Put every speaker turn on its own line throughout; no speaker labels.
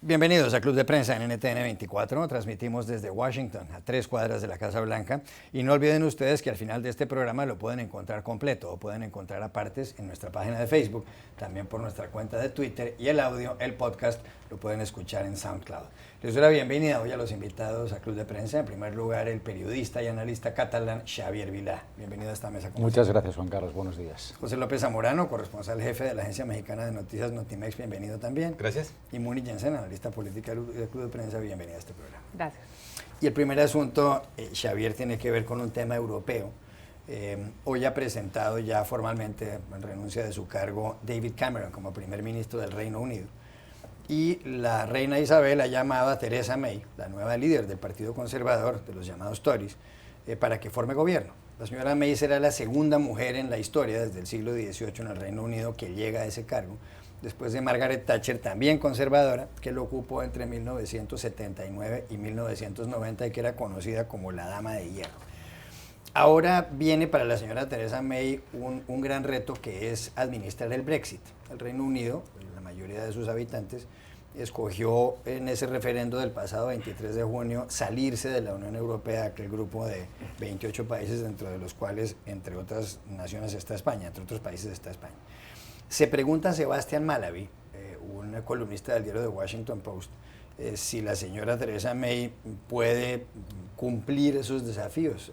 Bienvenidos a Club de Prensa en NTN 24. Transmitimos desde Washington, a 3 cuadras de la Casa Blanca. Y no olviden ustedes que al final de este programa lo pueden encontrar completo o pueden encontrar a partes en nuestra página de Facebook, también por nuestra cuenta de Twitter, y el audio, el podcast, lo pueden escuchar en SoundCloud. Les doy la bienvenida hoy a los invitados a Club de Prensa. En primer lugar, el periodista y analista catalán Xavier Vilá. Bienvenido a esta mesa.
Muchas gracias, Juan Carlos. Buenos días.
José López Zamorano, corresponsal jefe de la agencia mexicana de noticias Notimex. Bienvenido también.
Gracias.
Y Muni Jensen, analista política del Club de Prensa. Bienvenida a este programa.
Gracias.
Y el primer asunto, Xavier, tiene que ver con un tema europeo. Hoy ha presentado ya formalmente, en renuncia de su cargo, David Cameron como primer ministro del Reino Unido. Y la reina Isabel ha llamado a Theresa May, la nueva líder del Partido Conservador, de los llamados Tories, para que forme gobierno. La señora May será la segunda mujer en la historia desde el siglo XVIII en el Reino Unido que llega a ese cargo, después de Margaret Thatcher, también conservadora, que lo ocupó entre 1979 y 1990 y que era conocida como la Dama de Hierro. Ahora viene para la señora Theresa May un gran reto, que es administrar el Brexit. El Reino Unido, la mayoría de sus habitantes, escogió en ese referendo del pasado 23 de junio salirse de la Unión Europea, aquel grupo de 28 países, dentro de los cuales, entre otras naciones, está España, entre otros países está España. Se pregunta Sebastián Malaby, un columnista del diario The Washington Post, si la señora Theresa May puede cumplir esos desafíos,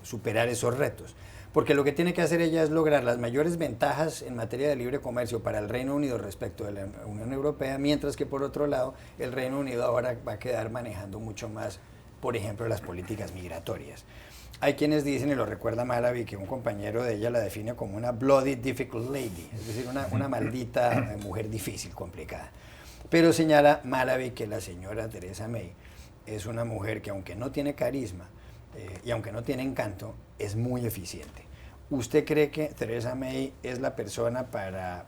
superar esos retos. Porque lo que tiene que hacer ella es lograr las mayores ventajas en materia de libre comercio para el Reino Unido respecto de la Unión Europea, mientras que por otro lado el Reino Unido ahora va a quedar manejando mucho más, por ejemplo, las políticas migratorias. Hay quienes dicen, y lo recuerda Malaby, que un compañero de ella la define como una bloody difficult lady, es decir, una maldita mujer difícil, complicada. Pero señala Malaby que la señora Theresa May es una mujer que, aunque no tiene carisma y aunque no tiene encanto, es muy eficiente. ¿Usted cree que Theresa May es la persona para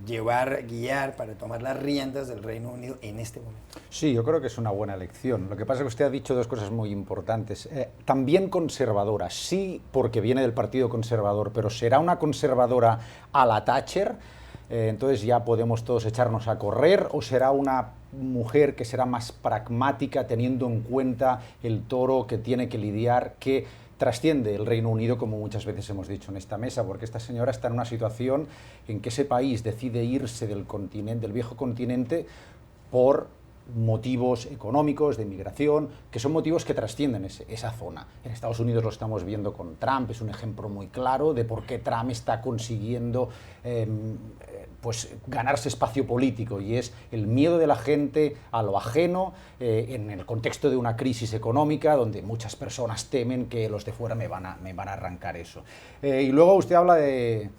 guiar, para tomar las riendas del Reino Unido en este momento?
Sí, yo creo que es una buena elección. Lo que pasa es que usted ha dicho dos cosas muy importantes. También conservadora, sí, porque viene del Partido Conservador, pero será una conservadora a la Thatcher, entonces ya podemos todos echarnos a correr, o será una mujer que será más pragmática, teniendo en cuenta el toro que tiene que lidiar, que trasciende el Reino Unido, como muchas veces hemos dicho en esta mesa, porque esta señora está en una situación en que ese país decide irse del continente, del viejo continente, por motivos económicos, de inmigración, que son motivos que trascienden esa zona. En Estados Unidos lo estamos viendo con Trump, es un ejemplo muy claro de por qué Trump está consiguiendo pues ganarse espacio político, y es el miedo de la gente a lo ajeno, en el contexto de una crisis económica donde muchas personas temen que los de fuera me van a arrancar eso. Y luego usted habla de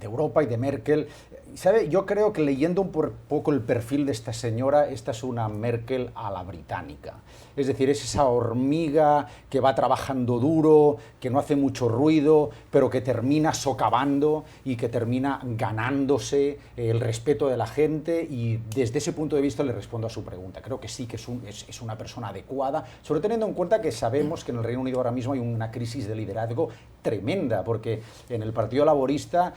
Europa y de Merkel. ¿Sabe? Yo creo que leyendo un poco el perfil de esta señora, esta es una Merkel a la británica. Es decir, es esa hormiga que va trabajando duro, que no hace mucho ruido, pero que termina socavando y que termina ganándose el respeto de la gente, y desde ese punto de vista le respondo a su pregunta. Creo que sí que es una persona adecuada, sobre todo teniendo en cuenta que sabemos que en el Reino Unido ahora mismo hay una crisis de liderazgo tremenda, porque en el Partido Laborista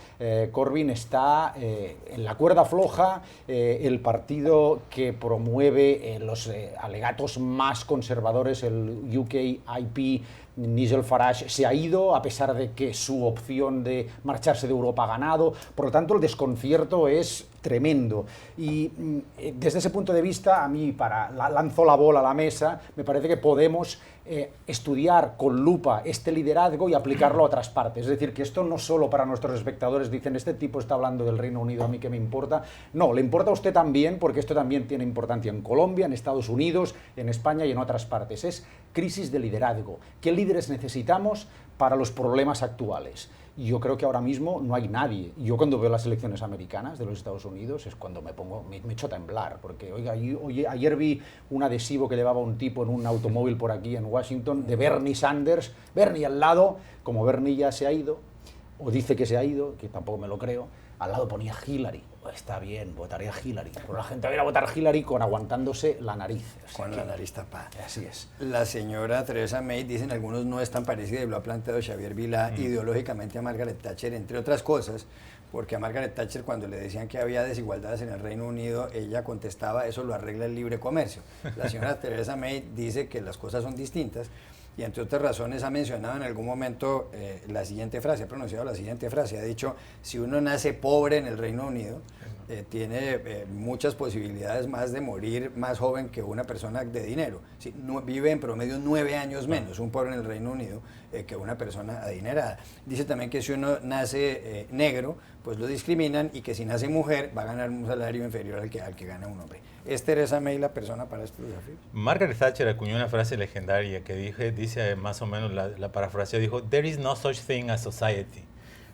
Corbyn está en la cuerda floja, el partido que promueve los alegatos más conservadores, el UKIP, Nigel Farage, se ha ido, a pesar de que su opción de marcharse de Europa ha ganado. Por lo tanto, el desconcierto es tremendo. Y desde ese punto de vista, a mí, lanzo la bola a la mesa, me parece que podemos estudiar con lupa este liderazgo y aplicarlo a otras partes. Es decir, que esto no solo para nuestros espectadores dicen, este tipo está hablando del Reino Unido, a mí qué me importa. No, le importa a usted también, porque esto también tiene importancia en Colombia, en Estados Unidos, en España y en otras partes. Es crisis de liderazgo. ¿Qué líderes necesitamos para los problemas actuales? Y yo creo que ahora mismo no hay nadie. Yo cuando veo las elecciones americanas de los Estados Unidos es cuando me echo a temblar, porque oiga, ayer vi un adhesivo que llevaba un tipo en un automóvil por aquí en Washington de Bernie Sanders, Bernie al lado, como Bernie ya se ha ido, o dice que se ha ido, que tampoco me lo creo, al lado ponía Hillary. Está bien, votaría Hillary. Pero la gente va a ir a votar Hillary con aguantándose la nariz.
Con la nariz tapada.
Así es.
La señora Theresa May, dicen algunos, no es tan parecida, y lo ha planteado Xavier Vilá, ideológicamente a Margaret Thatcher, entre otras cosas, porque a Margaret Thatcher cuando le decían que había desigualdades en el Reino Unido, ella contestaba, eso lo arregla el libre comercio. La señora Theresa May dice que las cosas son distintas y entre otras razones ha mencionado en algún momento la siguiente frase, ha pronunciado la siguiente frase, ha dicho, si uno nace pobre en el Reino Unido, tiene muchas posibilidades más de morir más joven que una persona de dinero. Sí, vive en promedio 9 años menos un pobre en el Reino Unido que una persona adinerada. Dice también que si uno nace negro, pues lo discriminan y que si nace mujer va a ganar un salario inferior al que gana un hombre. ¿Es Theresa May la persona para estos desafíos?
Margaret Thatcher acuñó una frase legendaria que dice más o menos la parafrasea, dijo, "There is no such thing as society".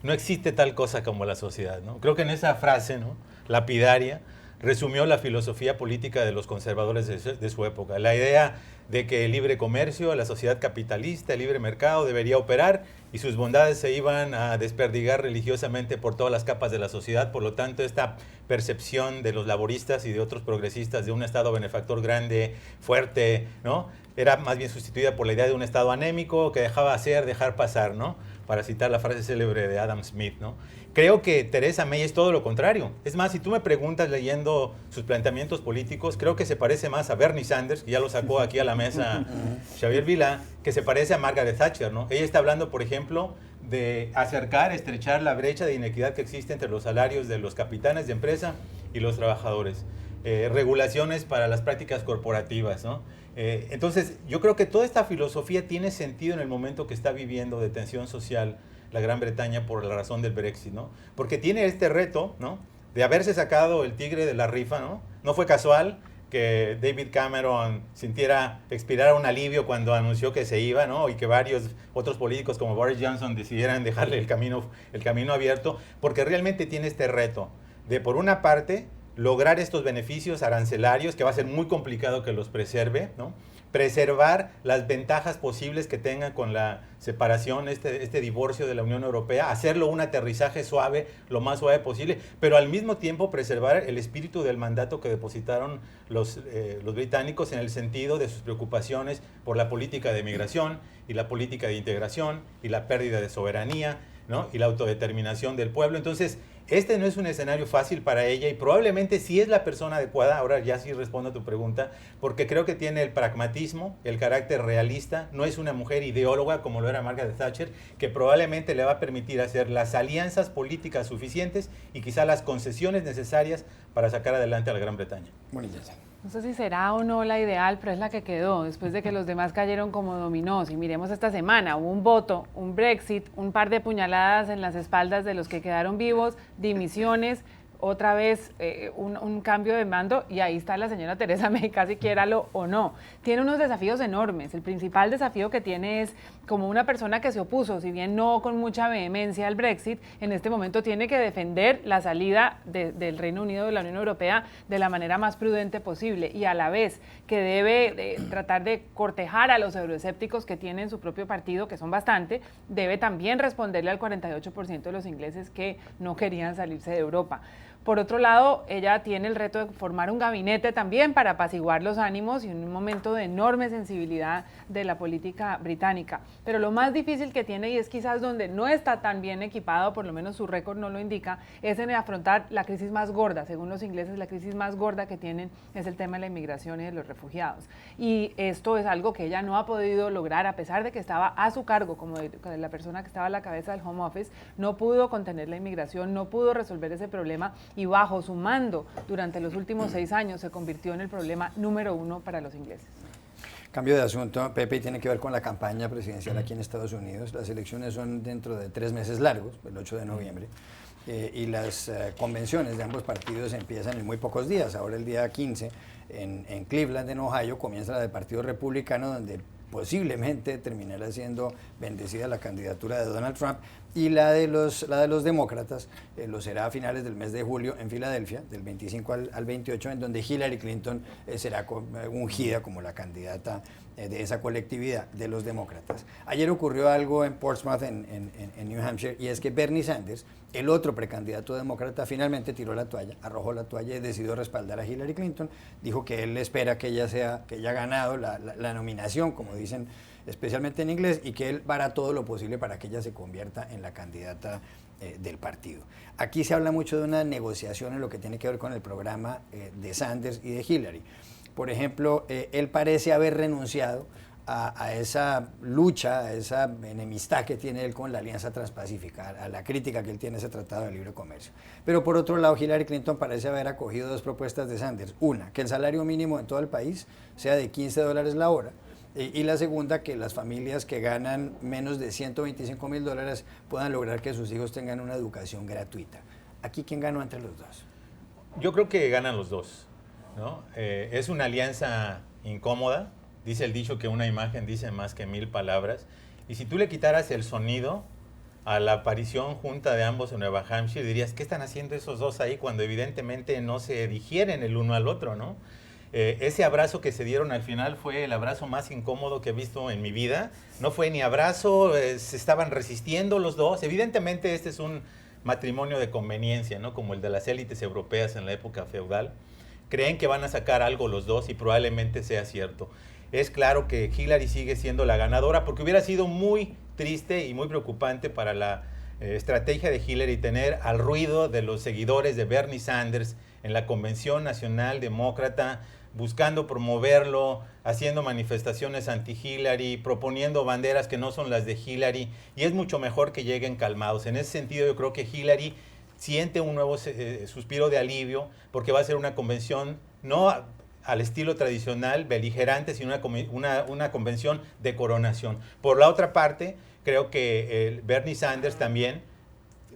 No existe tal cosa como la sociedad, ¿no? Creo que en esa frase, ¿no?, lapidaria, resumió la filosofía política de los conservadores de su época. La idea de que el libre comercio, la sociedad capitalista, el libre mercado debería operar y sus bondades se iban a desperdigar religiosamente por todas las capas de la sociedad. Por lo tanto, esta percepción de los laboristas y de otros progresistas de un Estado benefactor grande, fuerte, ¿no?, era más bien sustituida por la idea de un Estado anémico que dejaba hacer, dejar pasar, ¿no?, para citar la frase célebre de Adam Smith, ¿no? Creo que Theresa May es todo lo contrario. Es más, si tú me preguntas leyendo sus planteamientos políticos, creo que se parece más a Bernie Sanders, que ya lo sacó aquí a la mesa Xavier Vilá, que se parece a Margaret Thatcher, ¿no? Ella está hablando, por ejemplo, de estrechar la brecha de inequidad que existe entre los salarios de los capitanes de empresa y los trabajadores. Regulaciones para las prácticas corporativas, ¿no? Entonces, yo creo que toda esta filosofía tiene sentido en el momento que está viviendo de tensión social la Gran Bretaña por la razón del Brexit, ¿no? Porque tiene este reto, ¿no?, de haberse sacado el tigre de la rifa, ¿no? No fue casual que David Cameron expirara un alivio cuando anunció que se iba, ¿no?, y que varios otros políticos como Boris Johnson decidieran dejarle el camino abierto, porque realmente tiene este reto de, por una parte, lograr estos beneficios arancelarios, que va a ser muy complicado que los preserve, ¿no?, preservar las ventajas posibles que tenga con la separación, este divorcio de la Unión Europea, hacerlo un aterrizaje suave, lo más suave posible, pero al mismo tiempo preservar el espíritu del mandato que depositaron los británicos en el sentido de sus preocupaciones por la política de migración y la política de integración y la pérdida de soberanía, ¿no?, y la autodeterminación del pueblo. Entonces, este no es un escenario fácil para ella y probablemente sí es la persona adecuada, ahora ya sí respondo a tu pregunta, porque creo que tiene el pragmatismo, el carácter realista, no es una mujer ideóloga como lo era Margaret Thatcher, que probablemente le va a permitir hacer las alianzas políticas suficientes y quizá las concesiones necesarias para sacar adelante a la Gran Bretaña.
No sé si será o no la ideal, pero es la que quedó, después de que los demás cayeron como dominós. Y miremos esta semana, hubo un voto, un Brexit, un par de puñaladas en las espaldas de los que quedaron vivos, dimisiones, otra vez un cambio de mando, y ahí está la señora Theresa May, casi quiéralo o no. Tiene unos desafíos enormes. El principal desafío que tiene es, como una persona que se opuso, si bien no con mucha vehemencia al Brexit, en este momento tiene que defender la salida del Reino Unido de la Unión Europea de la manera más prudente posible, y a la vez que debe tratar de cortejar a los euroescépticos que tiene en su propio partido, que son bastante, debe también responderle al 48% de los ingleses que no querían salirse de Europa. Por otro lado, ella tiene el reto de formar un gabinete también para apaciguar los ánimos y en un momento de enorme sensibilidad de la política británica. Pero lo más difícil que tiene, y es quizás donde no está tan bien equipado, por lo menos su récord no lo indica, es en afrontar la crisis más gorda. Según los ingleses, la crisis más gorda que tienen es el tema de la inmigración y de los refugiados. Y esto es algo que ella no ha podido lograr, a pesar de que estaba a su cargo, como de la persona que estaba a la cabeza del Home Office, no pudo contener la inmigración, no pudo resolver ese problema, y bajo su mando durante los últimos 6 años se convirtió en el problema número 1 para los ingleses.
Cambio de asunto, Pepe, y tiene que ver con la campaña presidencial aquí en Estados Unidos. Las elecciones son dentro de 3 meses largos, el 8 de noviembre, y las convenciones de ambos partidos empiezan en muy pocos días. Ahora el día 15 en Cleveland, en Ohio, comienza la del Partido Republicano, donde posiblemente terminará siendo bendecida la candidatura de Donald Trump, y la de los demócratas lo será a finales del mes de julio en Filadelfia, del 25 al 28, en donde Hillary Clinton será ungida como la candidata de esa colectividad de los demócratas. Ayer ocurrió algo en Portsmouth, en New Hampshire, y es que Bernie Sanders, el otro precandidato demócrata, finalmente tiró la toalla, arrojó la toalla y decidió respaldar a Hillary Clinton. Dijo que él espera que ella haya ganado la nominación, como dicen especialmente en inglés, y que él hará todo lo posible para que ella se convierta en la candidata del partido. Aquí se habla mucho de una negociación en lo que tiene que ver con el programa de Sanders y de Hillary. Por ejemplo, él parece haber renunciado a esa lucha, a esa enemistad que tiene él con la Alianza Transpacífica, a la crítica que él tiene a ese Tratado de Libre Comercio. Pero por otro lado, Hillary Clinton parece haber acogido dos propuestas de Sanders. Una, que el salario mínimo en todo el país sea de $15 la hora. Y la segunda, que las familias que ganan menos de $125,000 puedan lograr que sus hijos tengan una educación gratuita. ¿Aquí quién ganó entre los dos?
Yo creo que ganan los dos, ¿no? Es una alianza incómoda. Dice el dicho que una imagen dice más que 1000 palabras. Y si tú le quitaras el sonido a la aparición junta de ambos en Nueva Hampshire, dirías, ¿qué están haciendo esos dos ahí cuando evidentemente no se digieren el uno al otro, ¿no? Ese abrazo que se dieron al final fue el abrazo más incómodo que he visto en mi vida. No fue ni abrazo, se estaban resistiendo los dos. Evidentemente este es un matrimonio de conveniencia, ¿no? Como el de las élites europeas en la época feudal. Creen que van a sacar algo los dos y probablemente sea cierto. Es claro que Hillary sigue siendo la ganadora porque hubiera sido muy triste y muy preocupante para la estrategia de Hillary tener al ruido de los seguidores de Bernie Sanders en la Convención Nacional Demócrata, buscando promoverlo, haciendo manifestaciones anti-Hillary, proponiendo banderas que no son las de Hillary, y es mucho mejor que lleguen calmados. En ese sentido, yo creo que Hillary siente un nuevo suspiro de alivio, porque va a ser una convención no al estilo tradicional, beligerante, sino una convención de coronación. Por la otra parte, creo que Bernie Sanders también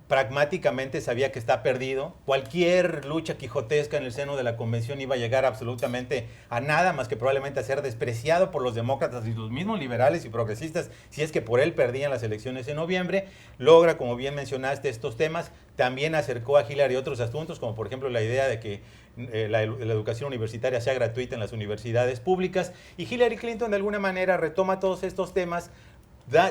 pragmáticamente sabía que está perdido. Cualquier lucha quijotesca en el seno de la convención iba a llegar absolutamente a nada más que probablemente a ser despreciado por los demócratas y los mismos liberales y progresistas si es que por él perdían las elecciones en noviembre. Logra, como bien mencionaste, estos temas. También acercó a Hillary otros asuntos, como por ejemplo la idea de que la educación universitaria sea gratuita en las universidades públicas. Y Hillary Clinton de alguna manera retoma todos estos temas.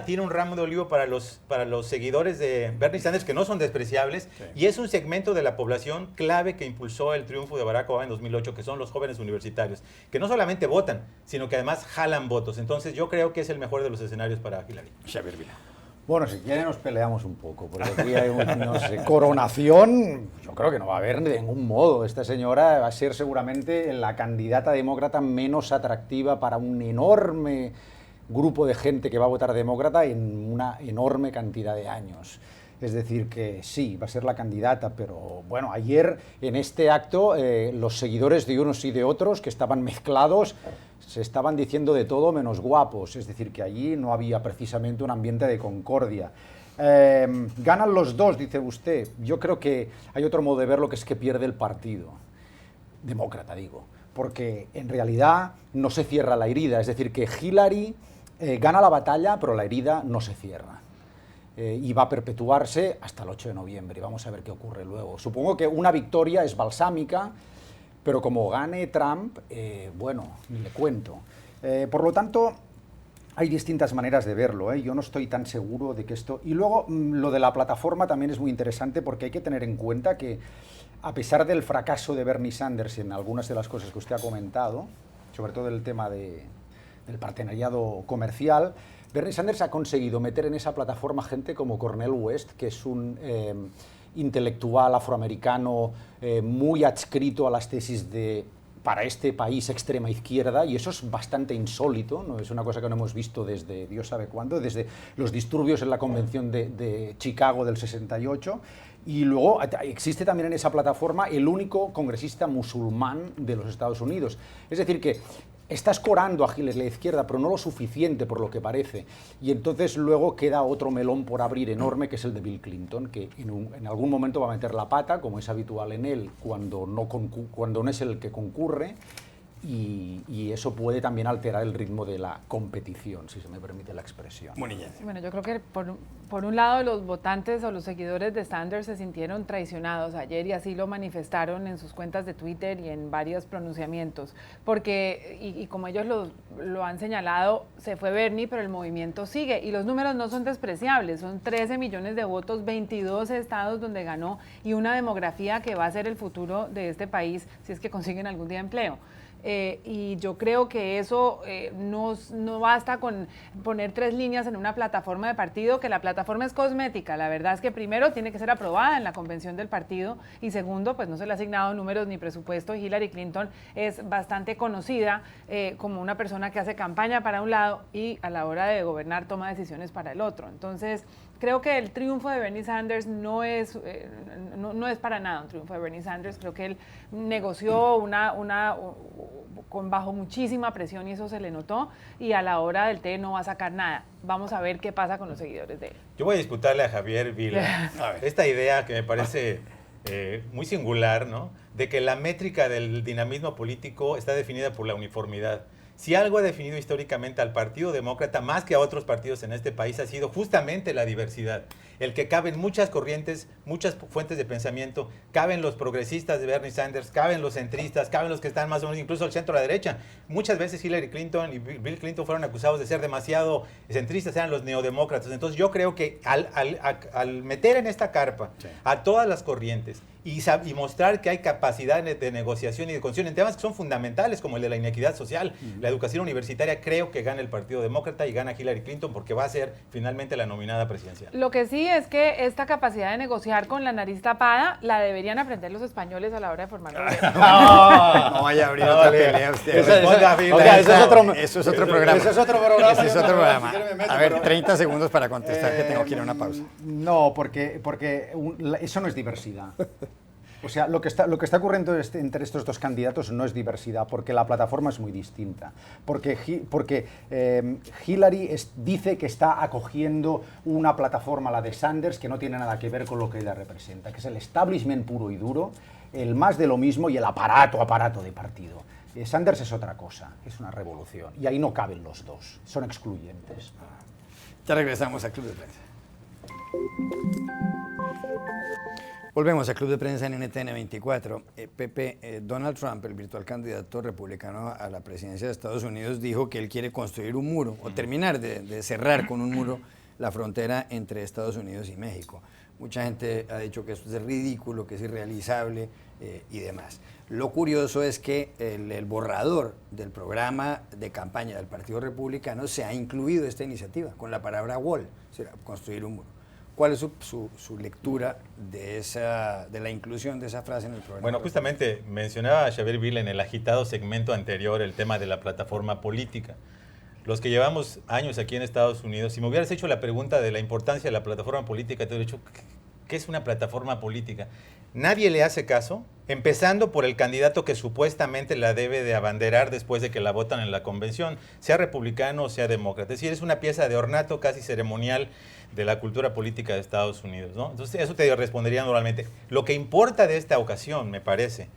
Tiene un ramo de olivo para los seguidores de Bernie Sanders que no son despreciables, sí. Y es un segmento de la población clave que impulsó el triunfo de Barack Obama en 2008, que son los jóvenes universitarios, que no solamente votan, sino que además jalan votos. Entonces yo creo que es el mejor de los escenarios para Hillary.
Xavier Vila.
Bueno, si quieren nos peleamos un poco, porque aquí hay coronación, yo creo que no va a haber de ningún modo. Esta señora va a ser seguramente la candidata demócrata menos atractiva para un enorme grupo de gente que va a votar demócrata en una enorme cantidad de años. Es decir, que sí, va a ser la candidata, pero bueno, ayer en este acto los seguidores de unos y de otros que estaban mezclados se estaban diciendo de todo menos guapos, es decir, que allí no había precisamente un ambiente de concordia. Ganan los dos, dice usted. Yo creo que hay otro modo de verlo, que es que pierde el partido demócrata, digo, porque en realidad no se cierra la herida, es decir, que Hillary gana la batalla, pero la herida no se cierra. Y va a perpetuarse hasta el 8 de noviembre. Vamos a ver qué ocurre luego. Supongo que una victoria es balsámica, pero como gane Trump, bueno, ni le cuento. Por lo tanto, hay distintas maneras de verlo. Yo no estoy tan seguro de que esto... Y luego, lo de la plataforma también es muy interesante, porque hay que tener en cuenta que, a pesar del fracaso de Bernie Sanders en algunas de las cosas que usted ha comentado, sobre todo el tema del partenariado comercial, Bernie Sanders ha conseguido meter en esa plataforma gente como Cornel West, que es un intelectual afroamericano muy adscrito a las tesis de, para este país, extrema izquierda, y eso es bastante insólito, ¿no? Es una cosa que no hemos visto desde Dios sabe cuándo, desde los disturbios en la Convención de Chicago del 68, y luego existe también en esa plataforma el único congresista musulmán de los Estados Unidos. Es decir, que está escorando a Hillary a la izquierda, pero no lo suficiente por lo que parece. Y entonces luego queda otro melón por abrir enorme, que es el de Bill Clinton, que en algún momento va a meter la pata, como es habitual en él, cuando no es el que concurre, y eso puede también alterar el ritmo de la competición, si se me permite la expresión.
Bueno, yo creo que por un lado los votantes o los seguidores de Sanders se sintieron traicionados ayer, y así lo manifestaron en sus cuentas de Twitter y en varios pronunciamientos, porque, y como ellos lo han señalado, se fue Bernie, pero el movimiento sigue, y los números no son despreciables, son 13 millones de votos, 22 estados donde ganó, y una demografía que va a ser el futuro de este país si es que consiguen algún día empleo. y yo creo que eso no basta con poner 3 líneas en una plataforma de partido, que la plataforma es cosmética. La verdad es que primero tiene que ser aprobada en la convención del partido y segundo, pues no se le ha asignado números ni presupuesto. Hillary Clinton es bastante conocida como una persona que hace campaña para un lado y a la hora de gobernar toma decisiones para el otro. Entonces, creo que el triunfo de Bernie Sanders no es para nada un triunfo de Bernie Sanders. Creo que él negoció bajo muchísima presión y eso se le notó, y a la hora del té no va a sacar nada. Vamos a ver qué pasa con los seguidores de él.
Yo voy a disputarle a Javier Vila esta idea que me parece muy singular, ¿no? De que la métrica del dinamismo político está definida por la uniformidad. Si algo ha definido históricamente al Partido Demócrata, más que a otros partidos en este país, ha sido justamente la diversidad. El que caben muchas corrientes, muchas fuentes de pensamiento, caben los progresistas de Bernie Sanders, caben los centristas, caben los que están más o menos incluso al centro de la derecha. Muchas veces Hillary Clinton y Bill Clinton fueron acusados de ser demasiado centristas, eran los neodemócratas. Entonces yo creo que al meter en esta carpa a todas las corrientes y mostrar que hay capacidad de negociación y de conciliación en temas que son fundamentales, como el de la inequidad social, la educación universitaria, creo que gana el Partido Demócrata y gana Hillary Clinton porque va a ser finalmente la nominada presidencial.
Lo que sí es que esta capacidad de negociar con la nariz tapada la deberían aprender los españoles a la hora de formar gobierno.
No vaya a abrir otra pelea usted. Eso es otro programa.
Eso es otro programa.
Ese es otro programa.
Si quiere me meto,
A ver,
pero-
30 segundos para contestar, que tengo que ir a una pausa.
No, porque eso no es diversidad. O sea, lo que está ocurriendo entre estos dos candidatos no es diversidad, porque la plataforma es muy distinta. Porque Hillary dice que está acogiendo una plataforma, la de Sanders, que no tiene nada que ver con lo que ella representa, que es el establishment puro y duro, el más de lo mismo y el aparato de partido. Sanders es otra cosa, es una revolución, y ahí no caben los dos, son excluyentes.
Ya regresamos a Club de Prensa. Volvemos a Club de Prensa en NTN 24. Pepe, Donald Trump, el virtual candidato republicano a la presidencia de Estados Unidos, dijo que él quiere construir un muro o terminar de cerrar con un muro la frontera entre Estados Unidos y México. Mucha gente ha dicho que eso es ridículo, que es irrealizable y demás. Lo curioso es que el borrador del programa de campaña del Partido Republicano se ha incluido esta iniciativa con la palabra wall, o sea, construir un muro. ¿Cuál es su lectura de la inclusión de esa frase en el programa?
Bueno, justamente mencionaba a Xavier Vila en el agitado segmento anterior el tema de la plataforma política. Los que llevamos años aquí en Estados Unidos, si me hubieras hecho la pregunta de la importancia de la plataforma política, te hubiera dicho, ¿qué es una plataforma política? Nadie le hace caso, empezando por el candidato que supuestamente la debe de abanderar después de que la votan en la convención, sea republicano o sea demócrata. Es decir, es una pieza de ornato casi ceremonial de la cultura política de Estados Unidos, ¿no? Entonces, eso te respondería normalmente. Lo que importa de esta ocasión, me parece,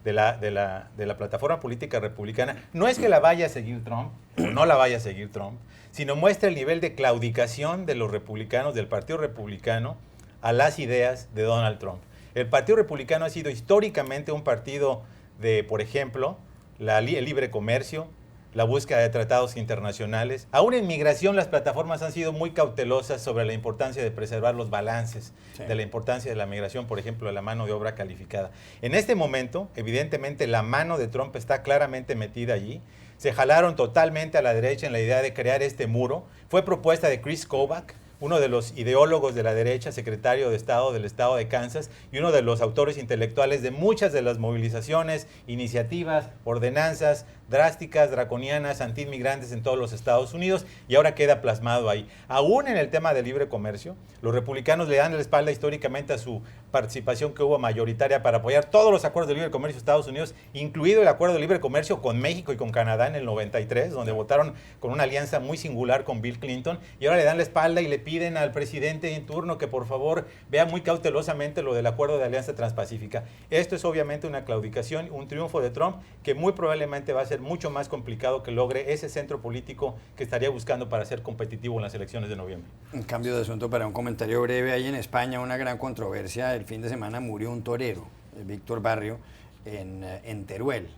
de la plataforma política republicana, no es que la vaya a seguir Trump, o no la vaya a seguir Trump, sino muestra el nivel de claudicación de los republicanos, del Partido Republicano, a las ideas de Donald Trump. El Partido Republicano ha sido históricamente un partido de, por ejemplo, el libre comercio, la búsqueda de tratados internacionales. Aún en migración las plataformas han sido muy cautelosas sobre la importancia de preservar los balances, de la importancia de la migración, por ejemplo, de la mano de obra calificada. En este momento, evidentemente, la mano de Trump está claramente metida allí. Se jalaron totalmente a la derecha en la idea de crear este muro. Fue propuesta de Chris Kobach, uno de los ideólogos de la derecha, secretario de Estado del Estado de Kansas, y uno de los autores intelectuales de muchas de las movilizaciones, iniciativas, ordenanzas drásticas, draconianas, antiinmigrantes en todos los Estados Unidos, y ahora queda plasmado ahí. Aún en el tema del libre comercio, los republicanos le dan la espalda históricamente a su participación que hubo mayoritaria para apoyar todos los acuerdos de libre comercio de Estados Unidos, incluido el acuerdo de libre comercio con México y con Canadá en el 93, donde votaron con una alianza muy singular con Bill Clinton, y ahora le dan la espalda y le piden al presidente en turno que por favor vea muy cautelosamente lo del acuerdo de alianza transpacífica. Esto es obviamente una claudicación, un triunfo de Trump que muy probablemente va a ser mucho más complicado que logre ese centro político que estaría buscando para ser competitivo en las elecciones de noviembre.
Un cambio de asunto para un comentario breve. Hay en España una gran controversia. El fin de semana murió un torero, Víctor Barrio, en Teruel,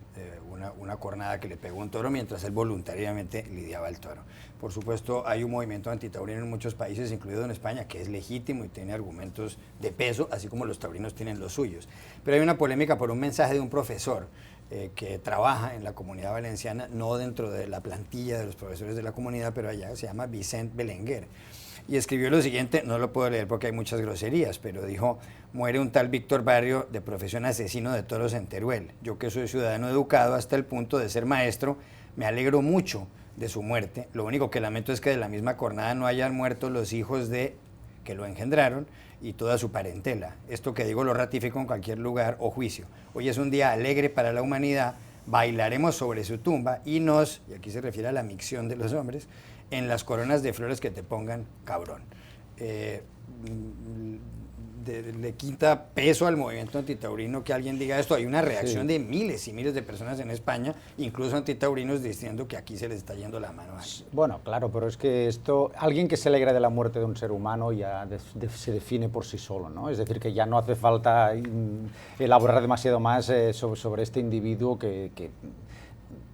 una cornada que le pegó un toro mientras él voluntariamente lidiaba el toro. Por supuesto, hay un movimiento antitaurino en muchos países, incluido en España, que es legítimo y tiene argumentos de peso, así como los taurinos tienen los suyos. Pero hay una polémica por un mensaje de un profesor que trabaja en la Comunidad Valenciana, no dentro de la plantilla de los profesores de la comunidad, pero allá se llama Vicent Belenguer. Y escribió lo siguiente, no lo puedo leer porque hay muchas groserías, pero dijo: muere un tal Víctor Barrio, de profesión asesino de toros en Teruel. Yo, que soy ciudadano educado hasta el punto de ser maestro, me alegro mucho de su muerte. Lo único que lamento es que de la misma cornada no hayan muerto los hijos de que lo engendraron y toda su parentela. Esto que digo lo ratifico en cualquier lugar o juicio. Hoy es un día alegre para la humanidad, bailaremos sobre su tumba y aquí se refiere a la micción de los hombres, en las coronas de flores que te pongan, cabrón. Le quita peso al movimiento antitaurino que alguien diga esto. Hay una reacción de miles y miles de personas en España, incluso antitaurinos, diciendo que aquí se les está yendo la mano a alguien.
Bueno, claro, pero es que alguien que se alegra de la muerte de un ser humano ya se define por sí solo, ¿no? Es decir, que ya no hace falta elaborar demasiado más sobre este individuo que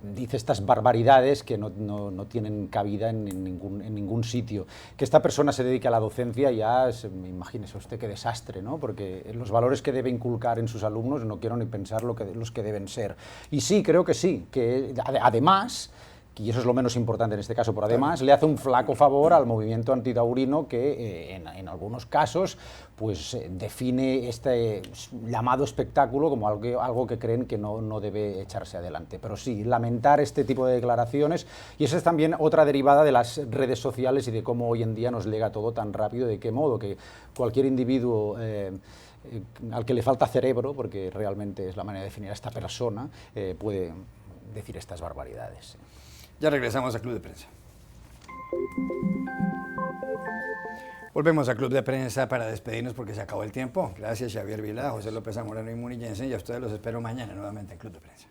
dice estas barbaridades que no tienen cabida en ningún sitio. Que esta persona se dedique a la docencia, imagínese usted qué desastre, ¿no? Porque los valores que debe inculcar en sus alumnos no quiero ni pensar los que deben ser. Y sí, creo que sí, que además, y eso es lo menos importante en este caso, pero además le hace un flaco favor al movimiento antitaurino que en algunos casos pues define este llamado espectáculo como algo que creen que no debe echarse adelante. Pero sí, lamentar este tipo de declaraciones, y esa es también otra derivada de las redes sociales y de cómo hoy en día nos llega todo tan rápido, de qué modo que cualquier individuo al que le falta cerebro, porque realmente es la manera de definir a esta persona, puede decir estas barbaridades.
Ya regresamos a Club de Prensa. Volvemos a Club de Prensa para despedirnos porque se acabó el tiempo. Gracias, Xavier Vilá, José López Zamorano y Muni Jensen, y a ustedes los espero mañana nuevamente en Club de Prensa.